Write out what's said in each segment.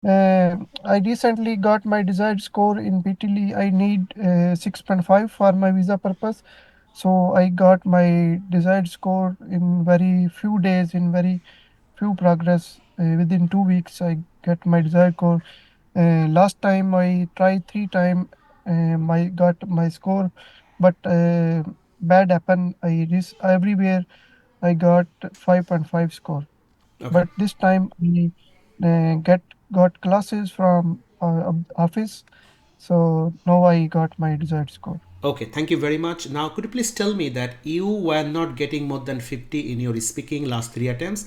I recently got my desired score in PTE. I need 6.5 for my visa purpose. So I got my desired score in very few days, in very few progress. Within 2 weeks, I get my desired score. Last time I tried 3 times, I got my score, but bad happened. Everywhere I got 5.5 score. Okay. But this time we get got classes from office, so now I got my desired score. Okay, thank you very much. Now, could you please tell me that you were not getting more than 50 in your speaking last three attempts,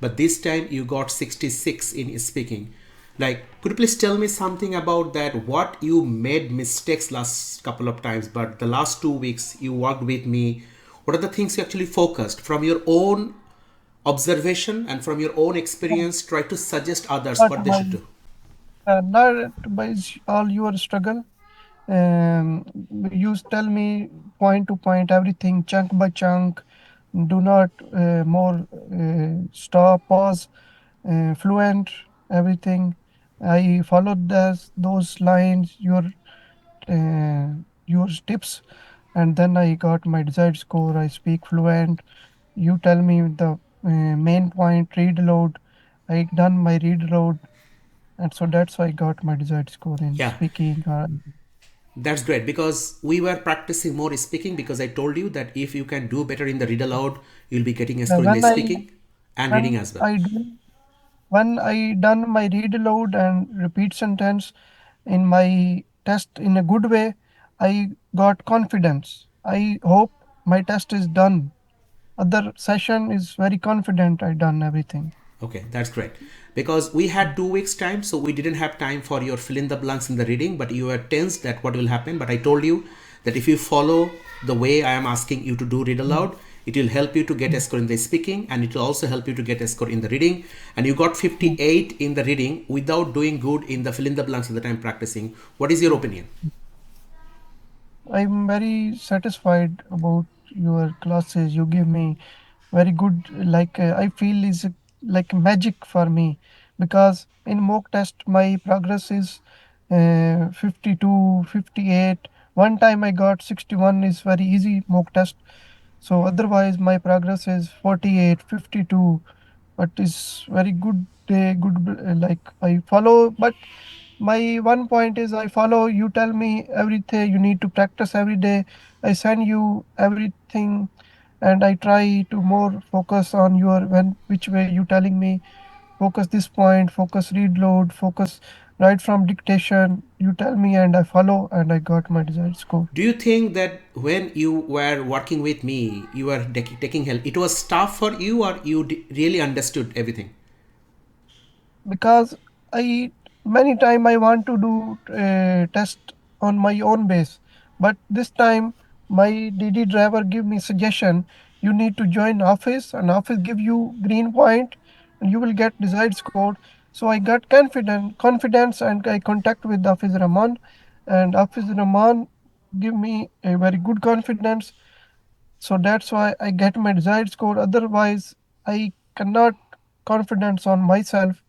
but this time you got 66 in speaking. Like, could you please tell me something about that? What you made mistakes last couple of times, but the last 2 weeks you worked with me. What are the things you actually focused from your own observation and from your own experience? Try to suggest others Not what they by should do. not by all your struggle. Um, you tell me point to point everything, chunk by chunk. Do not more stop, pause, fluent everything. I followed those lines, uh, your tips, and then I got my desired score. I speak fluent. You tell me the main point, read aloud. I done my read aloud, and so that's why I got my desired score in Yeah, speaking. that's great because we were practicing more speaking because I told you that if you can do better in the read aloud, you'll be getting a Uh, score in the when I speaking and reading when as well. I do when I done my read aloud and repeat sentence in my test in a good way, I got confidence. I hope my test is done. Other session is very confident I done everything. Okay, that's great. Because we had 2 weeks time, so we didn't have time for your fill in the blanks in the reading, but you were tense that what will happen. But I told you that if you follow the way I am asking you to do read Mm, aloud, it will help you to get a mm, score in the speaking and it will also help you to get a score in the reading. And you got mm, 58 in the reading without doing good in the fill in the blanks at the time practicing. What is your mm. opinion? I'm very satisfied about your classes. You give me very good, like I feel is like magic for me because in mock test my progress is 52, 58. One time I got 61 is very easy mock test. So otherwise my progress is 48, 52. But is very good day, like I follow, but my one point is I follow. You tell me everything. You need to practice every day. I send you everything, and I try to more focus on your when which way you telling me. Focus this point. Focus read load. Focus right from dictation. You tell me, and I follow, and I got my desired score. Do you think that when you were working with me, you were taking help, it was tough for you or you really understood everything? Because I many time I want to do test on my own base, but this time my DD driver give me suggestion. You need to join office, and office give you green point, and you will get desired score. So I got confidence, and I contact with Office Rahman, and Office Rahman give me a very good confidence. So that's why I get my desired score. Otherwise, I cannot confidence on myself.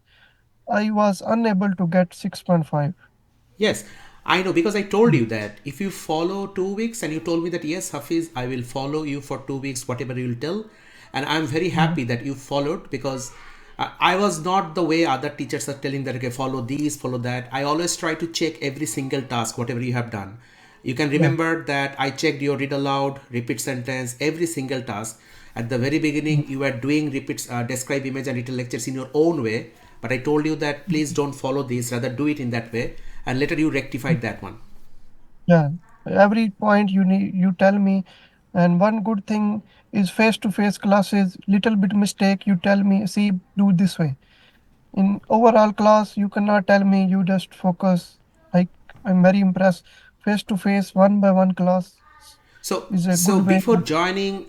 I was unable to get 6.5. Yes, I know because I told you that if you follow 2 weeks and you told me that yes, Hafiz, I will follow you for 2 weeks, whatever you will tell. And I'm very Mhm. happy that you followed because I was not the way other teachers are telling that, okay, follow these, follow that. I always try to check every single task, whatever you have done. You can Yeah. remember that I checked your read aloud, repeat sentence, every single task. At the very beginning, you were doing repeats, describe image and written lectures in your own way. But I told you that please don't follow these, rather do it in that way. And later you rectified that one. Yeah. Every point you need, you tell me. And one good thing is face-to-face classes. Little bit mistake, you tell me, see, do this way. In overall class, you cannot tell me. You just focus. Like I'm very impressed. Face-to-face, one by one class So, is a so good way. before joining,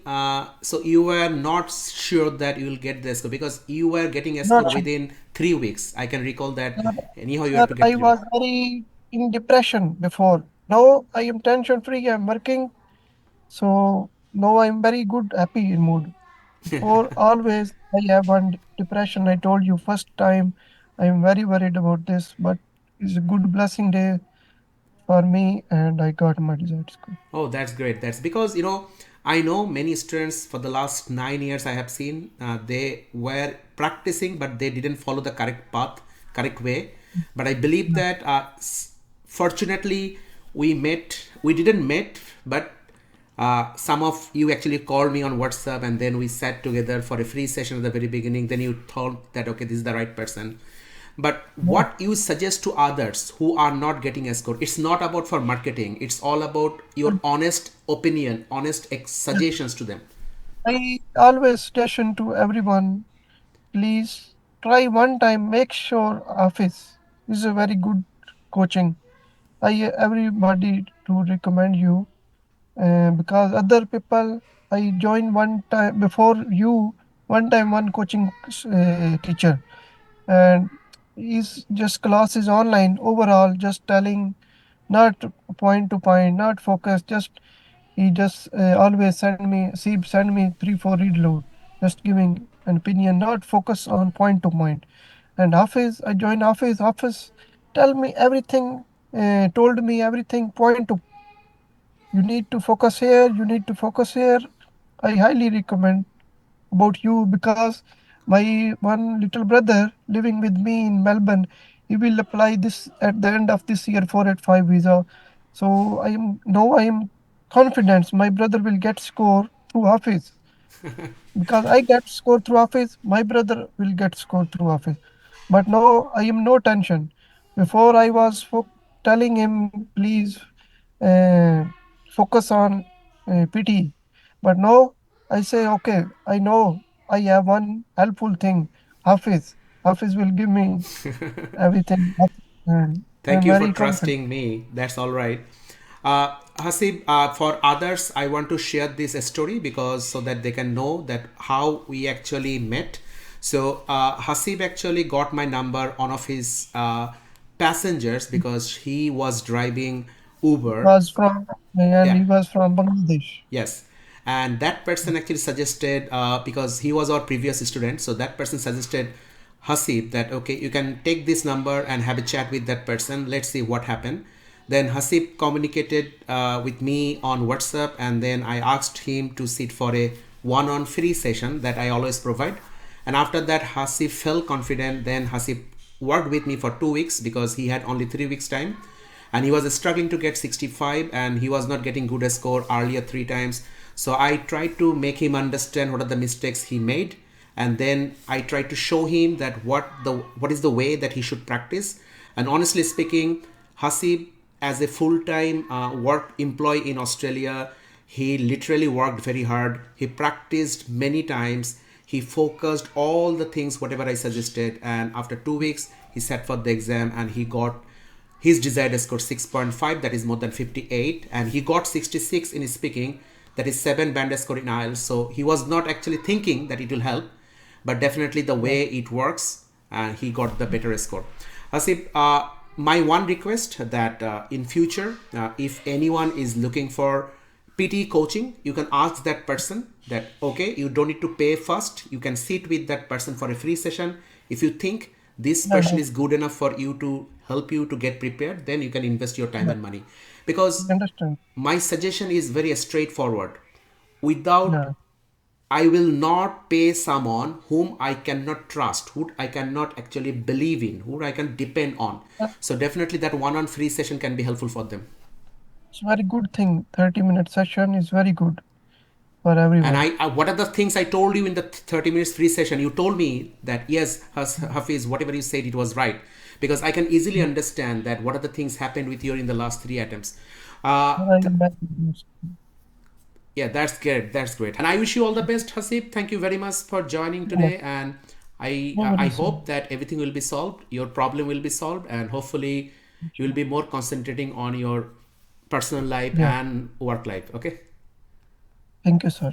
so you were not sure that you will get the score because you were getting a Not score sure. within 3 weeks. I can recall that. Sir, Anyhow, you have sir, to get I 3 weeks. was very in depression before. Now I am tension free. I'm working. So now I'm very good, happy in mood. Before always I have one depression. I told you first time I am very worried about this, but it's a good blessing day for me, and I got my desired score. Oh, that's great. That's because, I know many students for the last 9 years I have seen they were practicing, but they didn't follow the correct path, correct way. But I believe Yeah. that fortunately we didn't met, but some of you actually called me on WhatsApp, and then we sat together for a free session at the very beginning. Then you thought that, okay, this is the right person. But Yeah. what you suggest to others who are not getting a score, it's not about for marketing, it's all about your honest opinion, honest suggestions to them. I always suggestion to everyone, please try one time, make sure office is a very good coaching. I everybody to recommend you because other people I joined one time before you, one time one coaching teacher, and he's just classes online overall, just telling, not point to point, not focus, just he just always send me 3 4 read load, just giving an opinion, not focus on point to point. And office, I joined office tell me everything, told me everything point to, you need to focus here, you need to focus here. I highly recommend about you because my one little brother living with me in Melbourne, he will apply this at the end of this year 485 visa. So I am confident my brother will get score through Hafiz because I get score through Office, my brother will get score through Office. But now I am no tension. Before I was telling him, please uh, focus on PT. But now I say, okay, I know I have one helpful thing, Hafiz. Hafiz will give me everything. And Thank I'm you for very confident. trusting me. That's all right. Hasib, for others, I want to share this story because so that they can know that how we actually met. So Hasib actually got my number on of his passengers because he was driving Uber. Was from and Yeah. he was from Bangladesh. Yes. And that person actually suggested, because he was our previous student, so that person suggested Hasib that, okay, you can take this number and have a chat with that person. Let's see what happened. Then Hasib communicated with me on WhatsApp, and then I asked him to sit for a one on free session that I always provide. And after that, Hasib felt confident. Then Hasib worked with me for 2 weeks because he had only 3 weeks time, and he was struggling to get 65, and he was not getting good score earlier 3 times. So I tried to make him understand what are the mistakes he made, and then I tried to show him that what is the way that he should practice. And honestly speaking, Hasib, as a full-time work employee in Australia, he literally worked very hard. He practiced many times. He focused all the things whatever I suggested, and after 2 weeks he sat for the exam and he got his desired score 6.5, that is more than 58, and he got 66 in speaking, that is 7 band score in IELTS. So he was not actually thinking that it will help, but definitely the Yeah. way it works, and he got the better score. Hasib, my one request that in future, if anyone is looking for PT coaching, you can ask that person that, okay, you don't need to pay first. You can sit with that person for a free session. If you think this Yeah, person is good enough for you to help you to get prepared, then you can invest your time yeah, and money. Because understand. my suggestion is very straightforward. Without, Yeah. I will not pay someone whom I cannot trust, who I cannot actually believe in, who I can depend on. So definitely that one on free session can be helpful for them. It's very good thing. 30-minute session is very good for And everyone. what are the things I told you in the 30 minutes free session? You told me that yes, Hafiz, whatever you said, it was right. Because I can easily understand that what are the things happened with you in the last 3 attempts. Uh, But I th- imagine yeah, that's great. That's great. And I wish you all the best, Hasib. Thank you very much for joining yeah, today. And no I worries, sir. hope that everything will be solved. Your problem will be solved, and hopefully you will be more concentrating on your personal life Yeah. and work life. Okay. Thank you, sir.